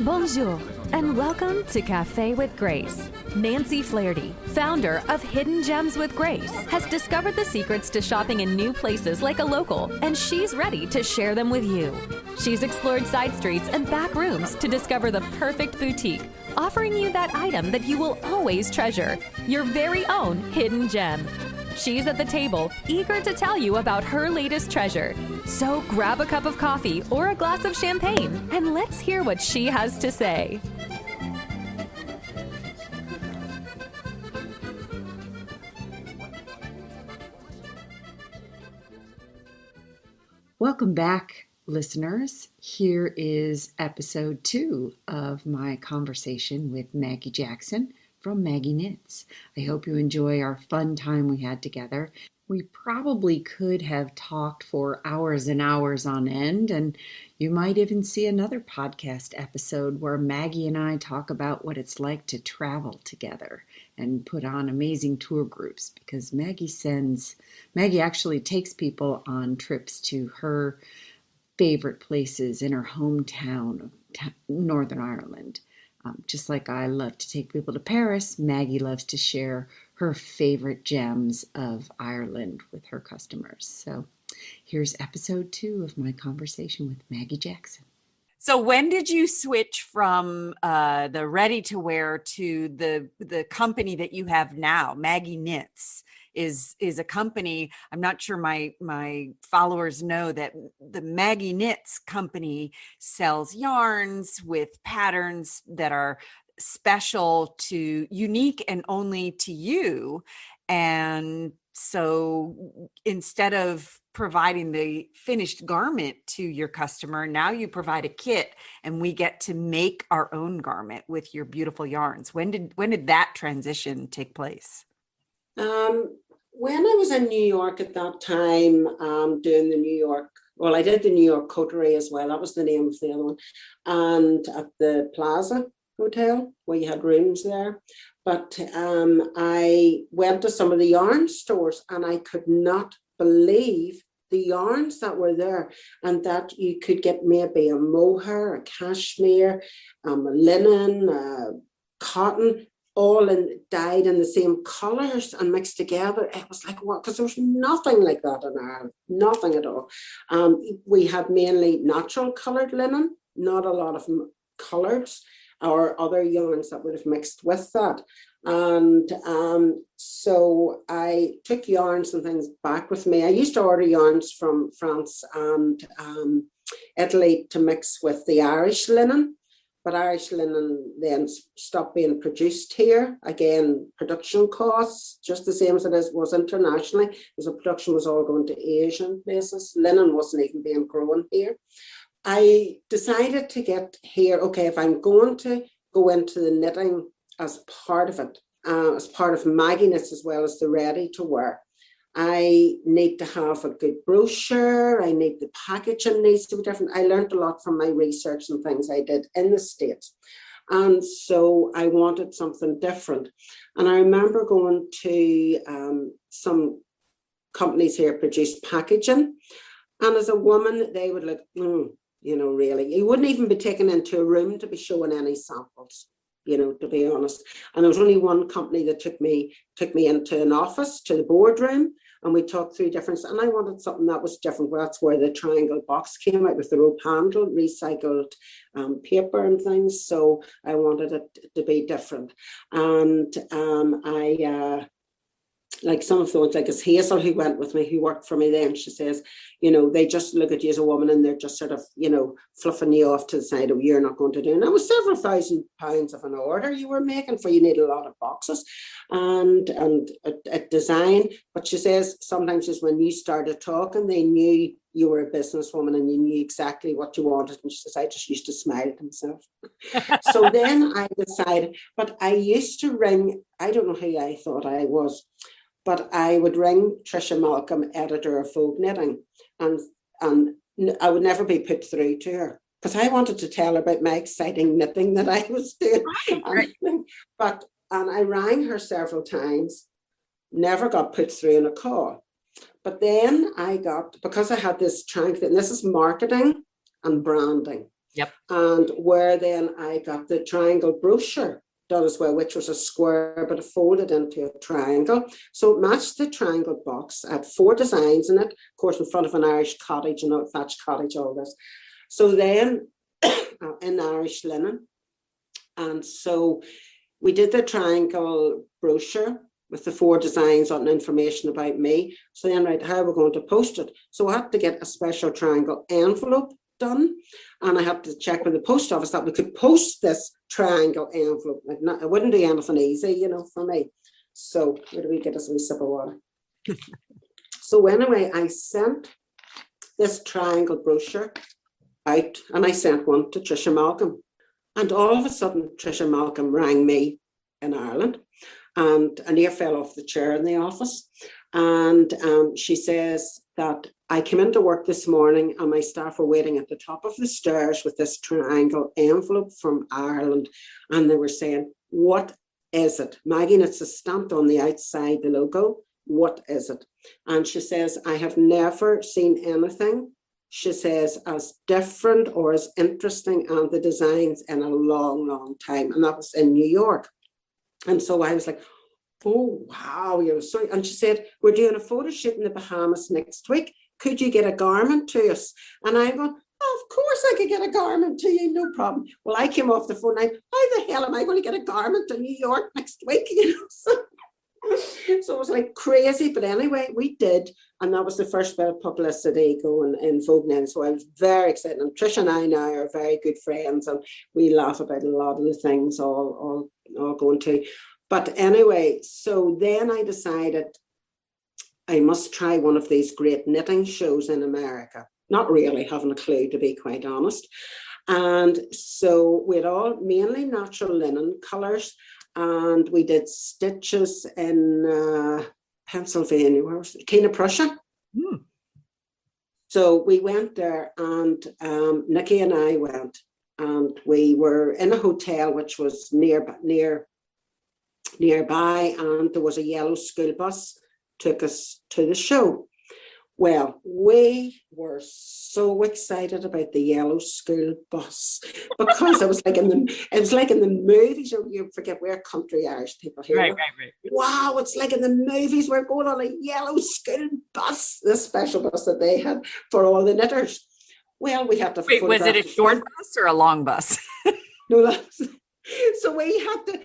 Bonjour, and welcome to Cafe with Grace. Nancy Flaherty, founder of Hidden Gems with Grace, has discovered the secrets to shopping in new places like a local, and she's ready to share them with you. She's explored side streets and back rooms to discover the perfect boutique, offering you that item that you will always treasure, your very own hidden gem. She's at the table, eager to tell you about her latest treasure. So grab a cup of coffee or a glass of champagne, and let's hear what she has to say. Welcome back, listeners. Here is episode 2 of my conversation with Maggie Jackson from MaggiKnits. I hope you enjoy our fun time we had together. We probably could have talked for hours and hours on end, and you might even see another podcast episode where Maggie and I talk about what it's like to travel together and put on amazing tour groups, because Maggie actually takes people on trips to her favorite places in her hometown of Northern Ireland. Just like I love to take people to Paris, Maggie loves to share her favorite gems of Ireland with her customers. So here's episode 2 of my conversation with Maggie Jackson. So when did you switch from the ready-to-wear to the company that you have now? MaggiKnits is a company. I'm not sure my followers know that the MaggiKnits company sells yarns with patterns that are unique and only to you. And so instead of providing the finished garment to your customer, now you provide a kit and we get to make our own garment with your beautiful yarns. When did that transition take place? When I was in New York at that time, doing I did the New York Coterie as well. That was the name of the other one. And at the Plaza Hotel, where you had rooms there. But I went to some of the yarn stores and I could not believe the yarns that were there, and that you could get maybe a mohair, a cashmere, a linen, cotton, all dyed in the same colors and mixed together. It was like, what? Because there was nothing like that in Ireland, nothing at all. We had mainly natural colored linen, not a lot of colors or other yarns that would have mixed with that. And so I took yarns and things back with me. I used to order yarns from France and Italy to mix with the Irish linen, but Irish linen then stopped being produced here. Again, production costs, just the same as it was internationally, because the production was all going to Asian places. Linen wasn't even being grown here. I decided to get here, okay, if I'm going to go into the knitting as part of it, as part of MaggiKnits as well as the ready-to-wear, I need to have a good brochure. I need the packaging needs to be different. I learned a lot from my research and things I did in the States. And so I wanted something different. And I remember going to some companies here produce packaging. And as a woman, they would look, really, you wouldn't even be taken into a room to be showing any samples, to be honest. And there was only one company that took me into an office, to the boardroom, and we talked through different, and I wanted something that was different. That's where the triangle box came out with the rope handle, recycled paper and things. So I wanted it to be different. And like some of the ones, like it's Hazel who went with me, who worked for me then, she says, they just look at you as a woman and they're just sort of, fluffing you off to the side of, you're not going to do. And it was several £1,000s of an order you were making, for you need a lot of boxes and a design. But she says sometimes just when you started talking, they knew you were a businesswoman and you knew exactly what you wanted. And she says, I just used to smile to myself. So then I decided, but I used to ring, I don't know who I thought I was, but I would ring Tricia Malcolm, editor of Vogue Knitting, and I would never be put through to her because I wanted to tell her about my exciting knitting that I was doing. Right. But And I rang her several times, never got put through in a call. But then I got, because I had this triangle, and this is marketing and branding. Yep. And where then I got the triangle brochure done as well, which was a square, but it folded into a triangle. So it matched the triangle box. I had 4 designs in it, of course, in front of an Irish cottage, you know, thatched cottage, all this. So then in Irish linen. And so we did the triangle brochure with the 4 designs on information about me. So then, right, how are we going to post it? So I had to get a special triangle envelope done, and I had to check with the post office that we could post this triangle envelope. Like, not, it wouldn't be anything easy, you know, for me. So where do we get us a wee sip of water? So anyway, I sent this triangle brochure out, and I sent one to Tricia Malcolm. And all of a sudden, Tricia Malcolm rang me in Ireland, and I near fell off the chair in the office. And she says that I came into work this morning and my staff were waiting at the top of the stairs with this triangle envelope from Ireland. And they were saying, what is it? MaggiKnits is stamped on the outside, the logo. What is it? And she says, I have never seen anything, she says, as different or as interesting and the designs in a long, long time. And that was in New York. And so I was like, oh, wow, you're sorry. And she said, we're doing a photo shoot in the Bahamas next week. Could you get a garment to us? And I'm going, oh, of course I could get a garment to you, no problem. Well, I came off the phone, how the hell am I going to get a garment to New York next week? You know, so it was like crazy. But anyway, we did. And that was the first bit of publicity going in Vogue Now. So I was very excited. And Tricia and I now are very good friends, and we laugh about a lot of the things all going to. But anyway, so then I decided I must try one of these great knitting shows in America. Not really having a clue, to be quite honest. And so we had all mainly natural linen colours, and we did stitches in Pennsylvania, where was it? King of Prussia. Mm. So we went there, and Nikki and I went, and we were in a hotel which was nearby, and there was a yellow school bus took us to the show. Well, we were so excited about the yellow school bus because it was like in the movies. You forget, we're country Irish people here. Right. Wow, it's like in the movies. We're going on a yellow school bus, this special bus that they had for all the knitters. Well, we had to. Wait, was it a short bus or a long bus? No, so we had to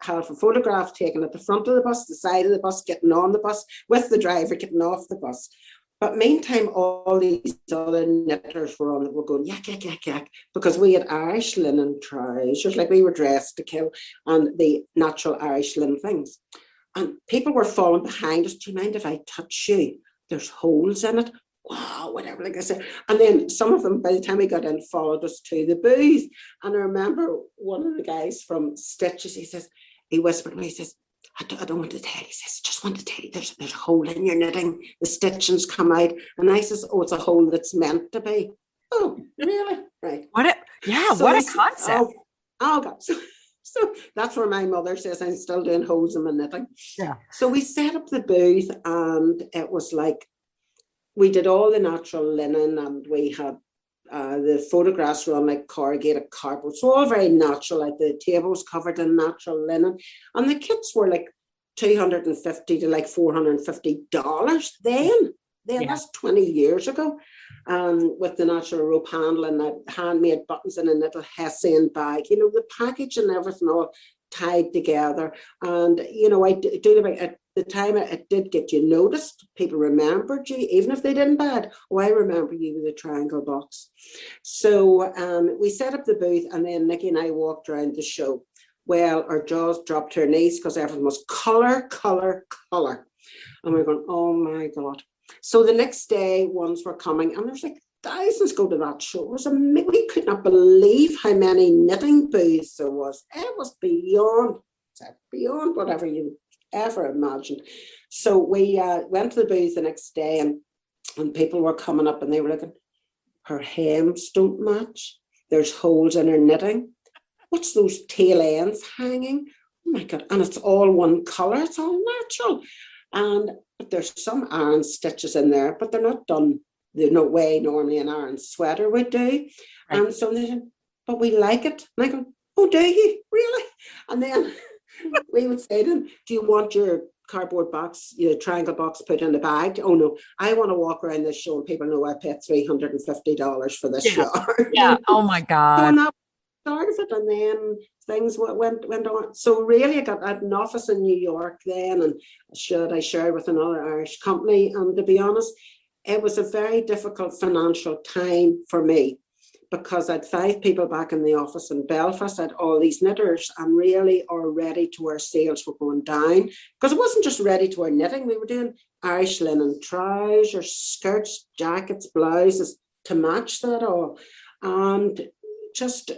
have a photograph taken at the front of the bus, the side of the bus, getting on the bus, with the driver getting off the bus. But meantime, all these other knitters were on it, were going yak, yak, yak, yak, because we had Irish linen trousers, like we were dressed to kill, and the natural Irish linen things. And people were falling behind us. Do you mind if I touch you? There's holes in it. Wow, whatever, like I said. And then some of them, by the time we got in, followed us to the booth. And I remember one of the guys from Stitches, he whispered to me, he says, I don't want to tell you. He says, just want to tell you, there's a hole in your knitting. The stitchings come out. And I says, oh, it's a hole that's meant to be. Oh, really? Right. What a concept. Oh God. So that's where my mother says I'm still doing holes in my knitting. Yeah. So we set up the booth, and it was like, we did all the natural linen, and we had the photographs were on like corrugated cardboard. So all very natural, like the tables covered in natural linen. And the kits were like $250 to like $450 then. That's 20 years ago. With the natural rope handle and handmade buttons in a little Hessian bag, you know, the package and everything all tied together. And, you know, I do about at the time it did get you noticed. People remembered you, even if they didn't buy it. Oh, I remember you with a triangle box. So we set up the booth, and then Nikki and I walked around the show. Well, our jaws dropped to our knees because everything was colour. And we we're going, oh my God. So the next day, ones were coming, and there's like thousands go to that show. We could not believe how many knitting booths there was. It was beyond whatever you ever imagined. So we went to the booth the next day, and people were coming up, and they were looking, her hems don't match. There's holes in her knitting. what's those tail ends hanging? Oh my God. And it's all one color. It's all natural. And but there's some iron stitches in there, but they're not done the no way normally an iron sweater would do. Right. And so they said, but we like it. And I go, oh, do you really? And then we would say to them, do you want your cardboard box, triangle box put in the bag? Oh no, I want to walk around this show and people know I paid $350 for this yarn. Yeah. Oh my God. So started it, and then things went on. So really, I had an office in New York then, and I shared with another Irish company. And to be honest, it was a very difficult financial time for me because I'd 5 people back in the office in Belfast. I'd all these knitters, and really our ready-to-wear sales were going down because it wasn't just ready-to-wear knitting. We were doing Irish linen trousers, skirts, jackets, blouses to match that all, and just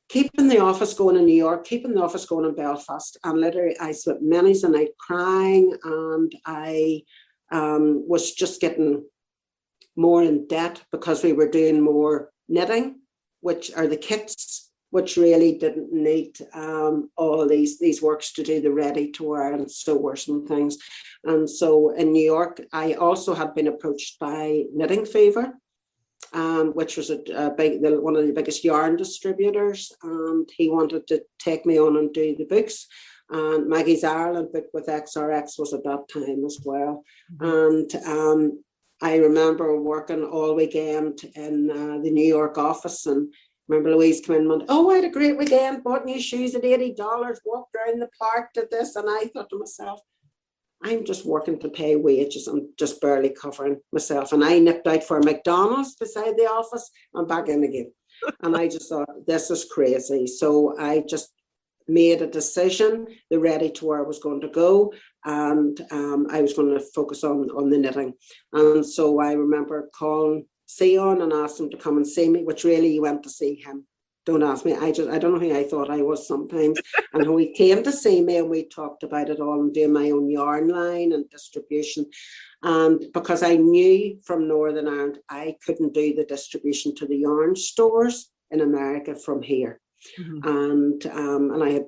keeping the office going in New York, keeping the office going in Belfast, and literally I spent many a night crying, and I was just getting more in debt because we were doing more knitting, which are the kits, which really didn't need all these works to do the ready to wear and sewers and things. And so in New York, I also had been approached by Knitting Fever, which was one of the biggest yarn distributors, and he wanted to take me on and do the books. And Maggie's Ireland book with XRX was at that time as well. And I remember working all weekend in the New York office, and remember Louise came in and went, oh, I had a great weekend, bought new shoes at $80, walked around the park, did this. And I thought to myself, I'm just working to pay wages. I'm just barely covering myself. And I nipped out for a McDonald's beside the office and back in again. And I just thought, this is crazy. So I just made a decision. The ready-to-wear was going to go, and I was going to focus on the knitting. And so I remember calling Sion and asked him to come and see me, which really you went to see him. Don't ask me. I don't know who I thought I was sometimes. And when he came to see me, and we talked about it all and doing my own yarn line and distribution. And because I knew from Northern Ireland, I couldn't do the distribution to the yarn stores in America from here. Mm-hmm. And I had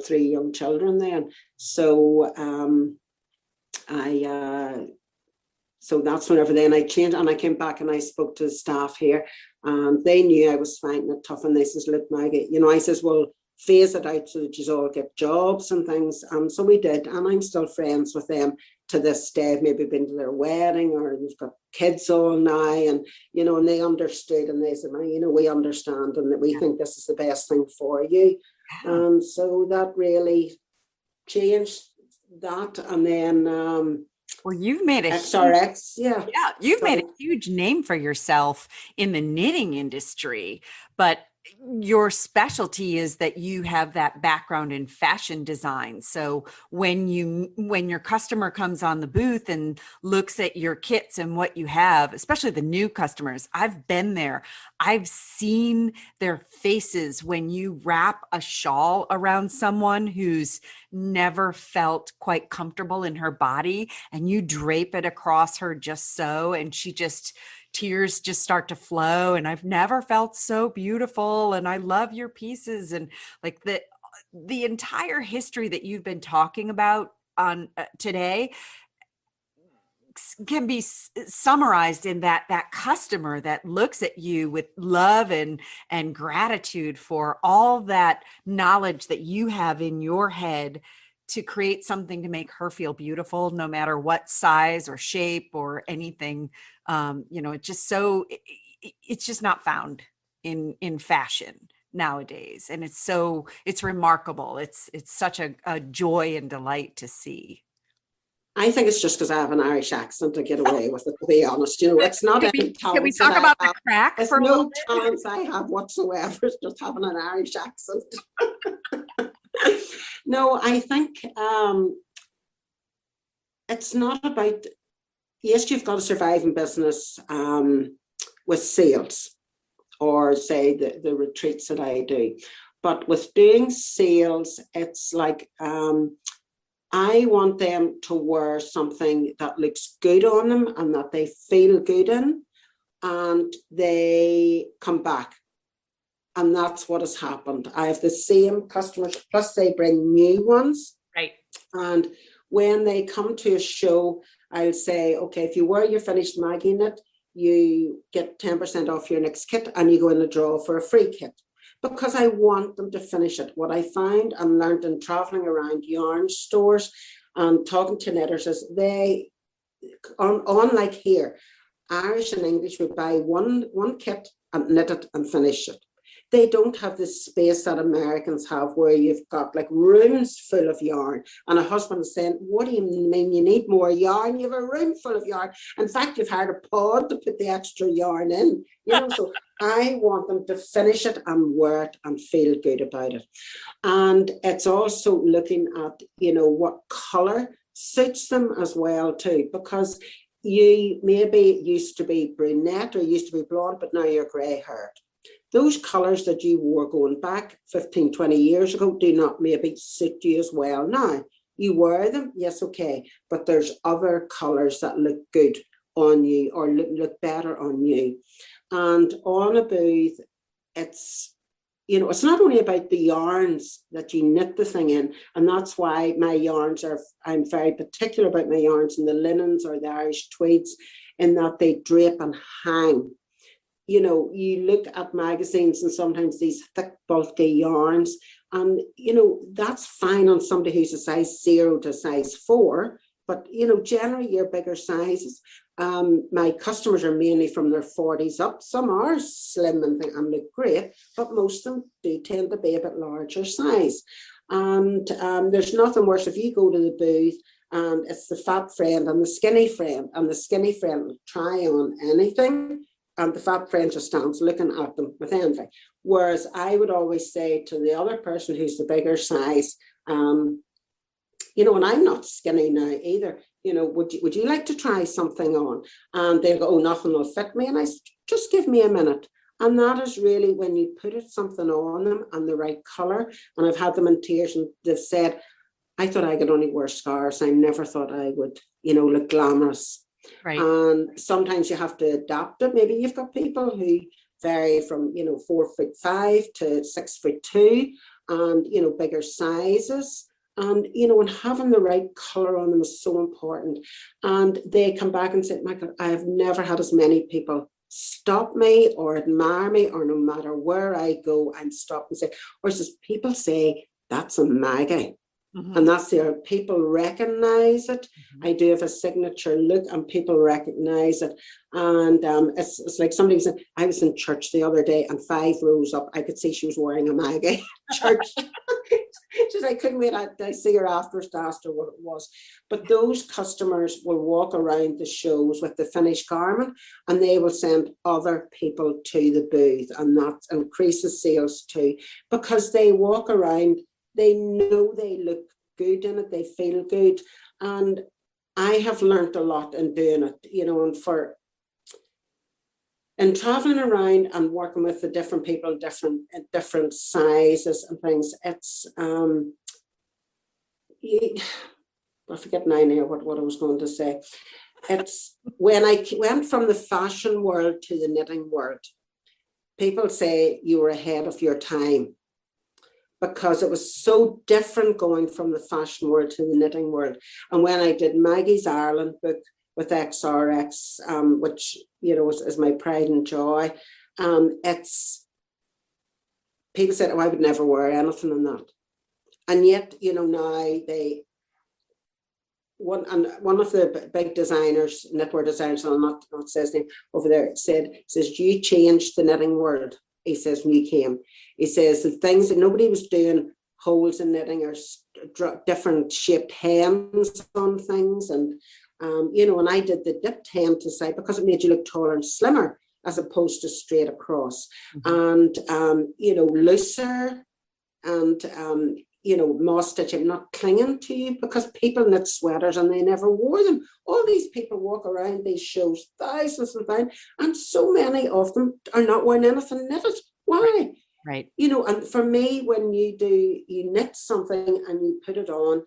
3 young children then. So so that's whenever then I changed, and I came back and I spoke to the staff here, and they knew I was finding it tough, and they says, look, Maggie, I says, well, phase it out so that you all get jobs and things. And so we did, and I'm still friends with them to this day. I've maybe been to their wedding, or they've got kids all now, and and they understood, and they said, we understand, and that we think this is the best thing for you. And so that really changed that. And then well, you've made a XRX, you've made a huge name for yourself in the knitting industry, but your specialty is that you have that background in fashion design. So when your customer comes on the booth and looks at your kits and what you have, especially the new customers, I've been there. I've seen their faces when you wrap a shawl around someone who's never felt quite comfortable in her body, and you drape it across her just so, and tears just start to flow, and I've never felt so beautiful, and I love your pieces. And like the entire history that you've been talking about on today can be summarized in that customer that looks at you with love and gratitude for all that knowledge that you have in your head to create something to make her feel beautiful, no matter what size or shape or anything. It's just not found in fashion nowadays. And it's remarkable. It's such a joy and delight to see. I think it's just because I have an Irish accent to get away with it, to be honest. It's not any talent. Can we talk about the crack? There's no talents I have whatsoever. It's just having an Irish accent. No, I think it's not about, yes, you've got to survive in business with sales, or say the retreats that I do. But with doing sales, it's like I want them to wear something that looks good on them and that they feel good in, and they come back. And that's what has happened. I have the same customers, plus they bring new ones. Right. And when they come to a show, I'll say, okay, if you wear your finished Maggie knit, you get 10% off your next kit and you go in the draw for a free kit. Because I want them to finish it. What I found and learned in traveling around yarn stores and talking to knitters is they, unlike here, Irish and English would buy one kit and knit it and finish it. They don't have the space that Americans have, where you've got like rooms full of yarn. And a husband is saying, what do you mean you need more yarn? You have a room full of yarn. In fact, you've hired a pod to put the extra yarn in. So I want them to finish it and wear it and feel good about it. And it's also looking at, what colour suits them as well too, because you maybe used to be brunette or used to be blonde, but now you're grey haired. Those colours that you wore going back 15, 20 years ago do not maybe suit you as well now. You wear them, yes, okay, but there's other colours that look good on you or look better on you. And on a booth, it's not only about the yarns that you knit the thing in, and that's why my yarns I'm very particular about my yarns and the linens or the Irish tweeds, in that they drape and hang. You look at magazines and sometimes these thick, bulky yarns, and, that's fine on somebody who's a size 0 to size 4, but, generally your bigger sizes. My customers are mainly from their 40s up. Some are slim and look great, but most of them do tend to be a bit larger size. And there's nothing worse if you go to the booth and it's the fat friend and the skinny friend, and the skinny friend will try on anything, and the fat friend just stands looking at them with envy. Whereas I would always say to the other person who's the bigger size, and I'm not skinny now either, would you like to try something on? And they'll go, oh, nothing will fit me. And I say, just give me a minute. And that is really when you put something on them and the right colour. And I've had them in tears and they've said, I thought I could only wear scarves. I never thought I would, look glamorous. Right. And sometimes you have to adapt it. Maybe you've got people who vary from 4'5" to 6'2", and bigger sizes, and and having the right color on them is so important. And they come back and say, Michael, I have never had as many people stop me or admire me, or no matter where I go, I'm stopped and say, or says people say, that's a Maggie. Mm-hmm. And that's there. People recognize it. Mm-hmm. I do have a signature look and people recognize it. And it's like somebody said, I was in church the other day and 5 rows up, I could see she was wearing a Maggie church. She's like, couldn't wait to see her afterwards to ask her what it was. But those customers will walk around the shows with the finished garment and they will send other people to the booth, and that increases sales too, because they walk around, they know they look good in it, they feel good. And I have learned a lot in doing it, and traveling around and working with the different people, different sizes and things. It's I forget now what I was going to say. It's when I went from the fashion world to the knitting world, people say you were ahead of your time, because it was so different going from the fashion world to the knitting world. And when I did Maggie's Ireland book with XRX, which is my pride and joy, it's people said, oh, I would never wear anything in that. And yet, now one of the big designers, knitwear designers, I'll not say his name over there, says you changed the knitting world. He says, when you came, he says the things that nobody was doing, holes in knitting or different shaped hems on things. And, and I did the dipped hem to side because it made you look taller and slimmer as opposed to straight across. Mm-hmm. And, looser and, moss stitching, not clinging to you, because people knit sweaters and they never wore them. All these people walk around these shows, thousands and thousands, and so many of them are not wearing anything knitted. Why? Right. And for me, when you knit something and you put it on,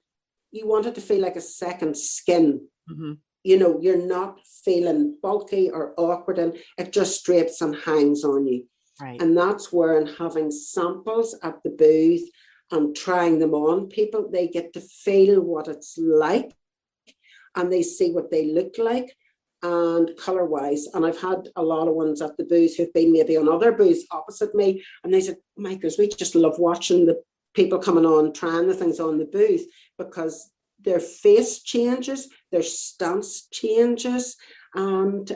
you want it to feel like a second skin. Mm-hmm. You're not feeling bulky or awkward, and it just drapes and hangs on you. Right. And that's where, in having samples at the booth and trying them on people, they get to feel what it's like, and they see what they look like and color wise. And I've had a lot of ones at the booth who've been maybe on other booths opposite me, and they said, oh my goodness, we just love watching the people coming on trying the things on the booth, because their face changes, their stance changes. And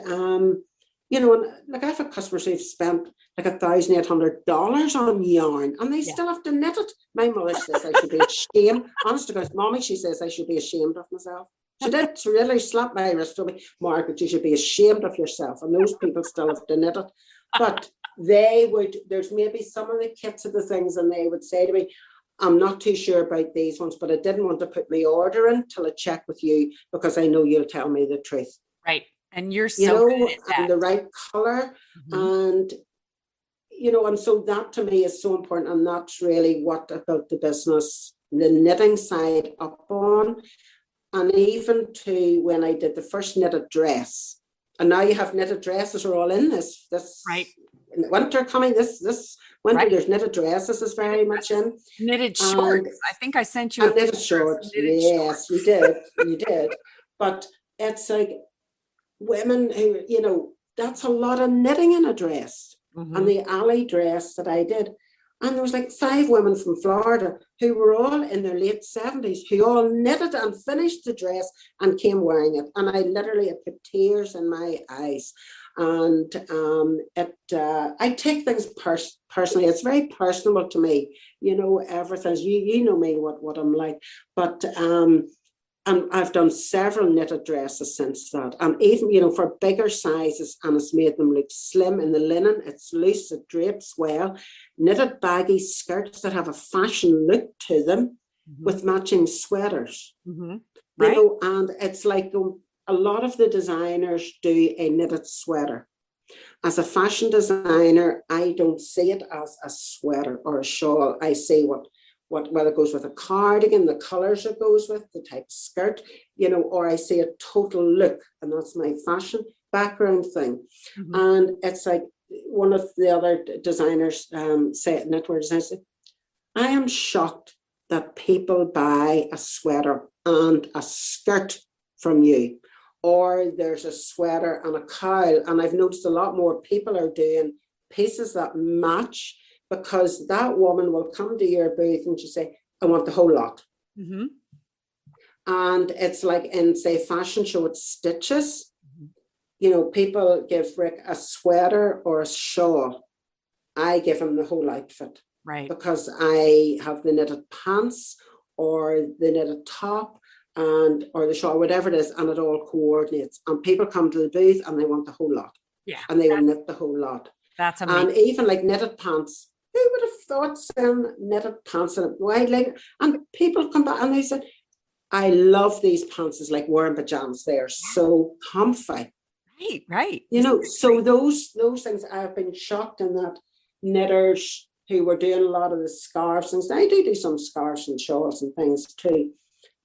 you know, and like I've had customers who've spent like $1,800 on yarn, and they still have to knit it. My mother says I should be ashamed. Honest to God, Mommy, she says I should be ashamed of myself. She did. She really slapped my wrist to me. Margaret, you should be ashamed of yourself. And those people still have to knit it. But they would, there's maybe some of the kits of the things, and they would say to me, I'm not too sure about these ones, but I didn't want to put my order in till I check with you, because I know you'll tell me the truth. Right. And you're You so know, good at that. and the right color. And, you know, and so that to me is so important. And that's really what about the business, the knitting side up on. And even to when I did the first knitted dress, and now you have knitted dresses are all in this right. winter coming, this winter, there's knitted dresses is very much in. Knitted shorts. I think I sent you a knitted shorts. Yes, you did. But it's like women who, you know, that's a lot of knitting in a dress. And the alley dress that I did, and there was like 5 women from Florida who were all in their late 70s, who all knitted and finished the dress and came wearing it. And I literally had put tears in my eyes. And I take things personally. It's very personal to me, you know, everything. You know me, what I'm like. But and I've done several knitted dresses since that. And even, you know, for bigger sizes, and it's made them look slim in the linen. It's loose, it drapes well. Knitted baggy skirts that have a fashion look to them with matching sweaters. You know, and it's like a lot of the designers do a knitted sweater. As a fashion designer, I don't see it as a sweater or a shawl. I see whether it goes with a cardigan, the colors it goes with, the type of skirt, you know, or I see a total look, and that's my fashion background thing. And it's like one of the other designers said, knitwear designers said, I am shocked that people buy a sweater and a skirt from you, or there's a sweater and a cowl. And I've noticed a lot more people are doing pieces that match, because that woman will come to your booth and she'll say, I want the whole lot. And it's like in, say, fashion show, it's stitches. You know, people give Rick a sweater or a shawl. I give him the whole outfit. Right. Because I have the knitted pants or the knitted top or the shawl, whatever it is, and it all coordinates. And people come to the booth and they want the whole lot. Yeah. And they will knit the whole lot. That's amazing. And even like knitted pants, who would have thought selling knitted pants in a wide leg? And people come back and they said, I love these pants. It's like wearing pajamas. They are so comfy. Right. You know, so those things, I've been shocked in that knitters who were doing a lot of the scarves and I do some scarves and shawls and things too,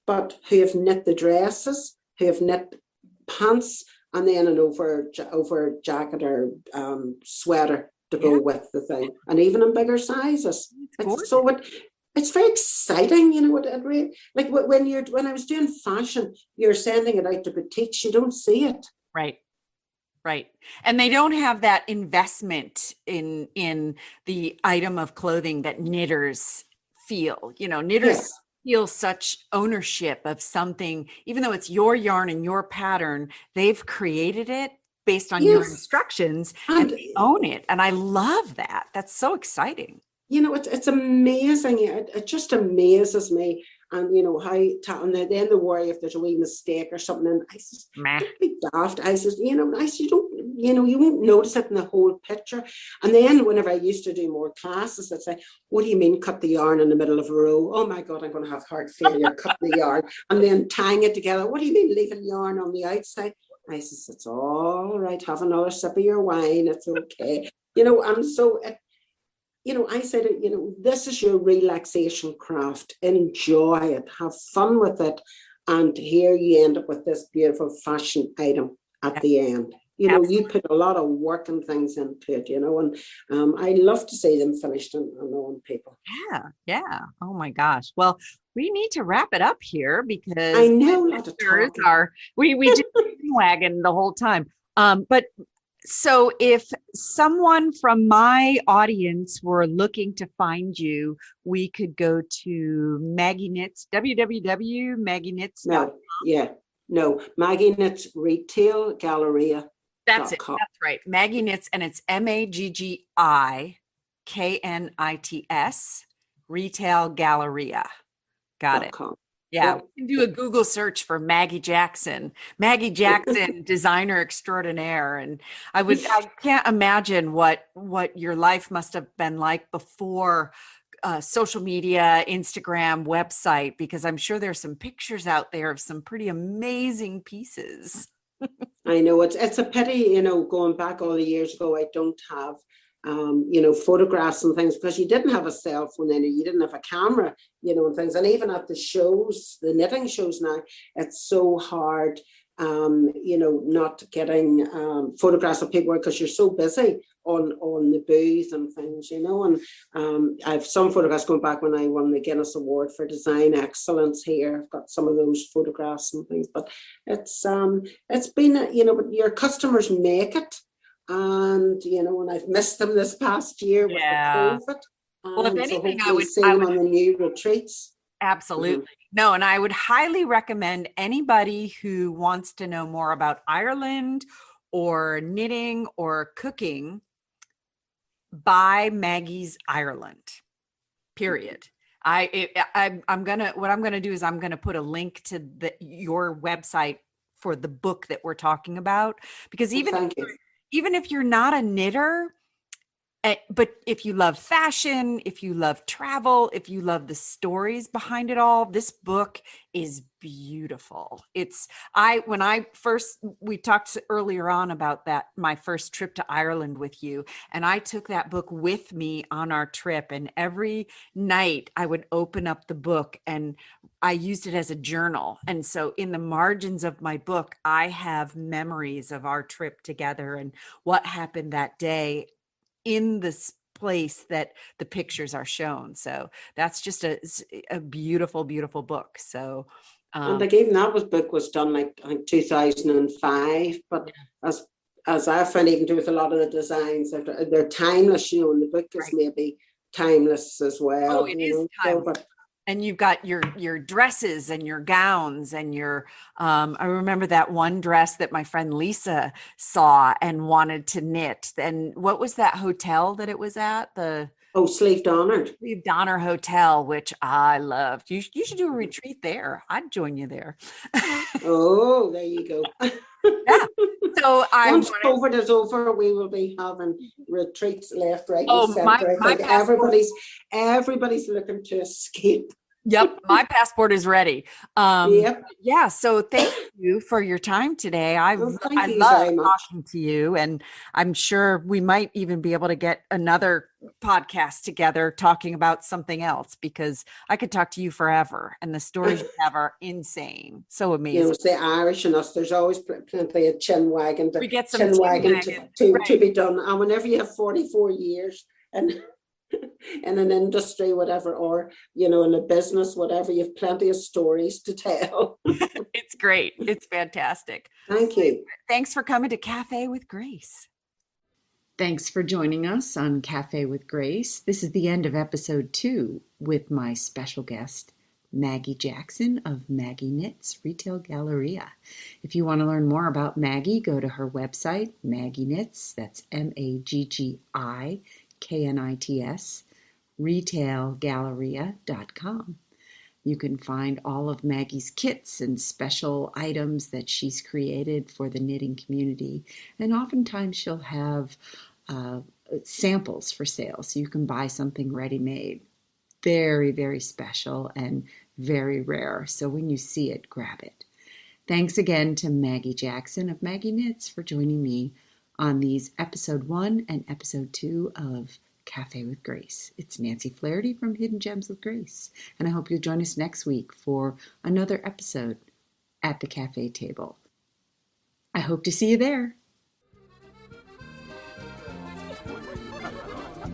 but who have knit the dresses, who have knit pants, and then an over jacket or sweater to go with the thing, and even in bigger sizes. So it's very exciting, you know. It really, like when I was doing fashion, you're sending it out to boutiques, you don't see it. Right. And they don't have that investment in the item of clothing that knitters feel. You know, knitters feel such ownership of something, even though it's your yarn and your pattern, they've created it based on your instructions and they own it. And I love that. That's so exciting. You know, it's amazing. It just amazes me. And, you know, how, and then the worry if there's a wee mistake or something. And I says, don't be daft. I says, you know, you won't notice it in the whole picture. And then whenever I used to do more classes, I'd say, what do you mean cut the yarn in the middle of a row? Oh my God, I'm going to have heart failure, cutting the yarn. And then tying it together. What do you mean leaving yarn on the outside? I says, it's all right. Have another sip of your wine. It's okay. You know, and so you know, I said, you know, this is your relaxation craft. Enjoy it. Have fun with it. And here you end up with this beautiful fashion item at the end. You put a lot of work and things into it, and I love to see them finished and on people. Yeah. Oh my gosh. Well, we need to wrap it up here because I know a lot of talking. We just wagon the whole time. But so if someone from my audience were looking to find you, we could go to MaggiKnits, www.MaggiKnits.com. No, MaggiKnits Retail Galleria. That's it. That's right. MaggiKnits, and it's MaggiKnits, Retail Galleria. Got it. Yeah, we can do a Google search for Maggie Jackson, designer extraordinaire. And I can't imagine what your life must have been like before social media, Instagram, website, because I'm sure there's some pictures out there of some pretty amazing pieces. I know it's a pity, going back all the years ago, I don't have, photographs and things, because you didn't have a cell phone then, you didn't have a camera, and things. And even at the shows, the knitting shows now, it's so hard, not getting photographs of people because you're so busy on the booth and things, and I have some photographs going back when I won the Guinness Award for Design Excellence here. I've got some of those photographs and things, but it's been, but your customers make it. And, and I've missed them this past year with the COVID. Well, if anything, I would see them on the new retreats. Absolutely. No, and I would highly recommend anybody who wants to know more about Ireland or knitting or cooking, buy Maggie's Ireland, period. I'm gonna do is I'm gonna put a link to your website for the book that we're talking about, because even if you're not a knitter, but if you love fashion, if you love travel, if you love the stories behind it all, this book is beautiful. We talked earlier on about my first trip to Ireland with you, and I took that book with me on our trip, and every night I would open up the book and I used it as a journal. And so in the margins of my book, I have memories of our trip together and what happened that day in this place that the pictures are shown. So that's just a beautiful, beautiful book. So and again, book was done like 2005, but as I found, even with a lot of the designs, they're timeless, and the book is maybe timeless as well. Oh, it is timeless. And you've got your dresses and your gowns and I remember that one dress that my friend Lisa saw and wanted to knit. And what was that hotel that it was at? Sleeve Donner. Sleeve Donner Hotel, which I loved. You should do a retreat there. I'd join you there. Oh, there you go. Yeah. So once COVID is over, we will be having retreats left, right, and center. I think everybody's looking to escape. Yep, my passport is ready. Yep. Yeah, so thank you for your time today. I love talking to you, and I'm sure we might even be able to get another podcast together talking about something else, because I could talk to you forever, and the stories you have are insane, so amazing. It's the Irish in us. There's always plenty of chin wagging to be done, and whenever you have 44 years and in an industry, whatever, or in a business, whatever, you have plenty of stories to tell. It's great. It's fantastic. Thank you. Thanks for coming to Cafe with Grace. Thanks for joining us on Cafe with Grace. This is the end of episode 2 with my special guest, Maggie Jackson of MaggiKnits Retail Galleria. If you want to learn more about Maggie, go to her website, MaggiKnits, that's MaggiKnits, retailgalleria.com. You can find all of Maggie's kits and special items that she's created for the knitting community. And oftentimes she'll have samples for sale, so you can buy something ready-made. Very, very special and very rare. So when you see it, grab it. Thanks again to Maggie Jackson of MaggiKnits for joining me on these episode 1 and episode 2 of Cafe with Grace. It's Nancy Flaherty from Hidden Gems with Grace, and I hope you'll join us next week for another episode at the cafe table. I hope to see you there.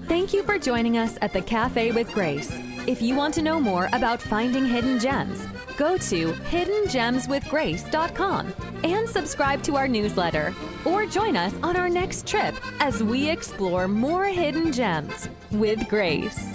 Thank you for joining us at the Cafe with Grace. If you want to know more about finding hidden gems, go to hiddengemswithgrace.com and subscribe to our newsletter, or join us on our next trip as we explore more hidden gems with Grace.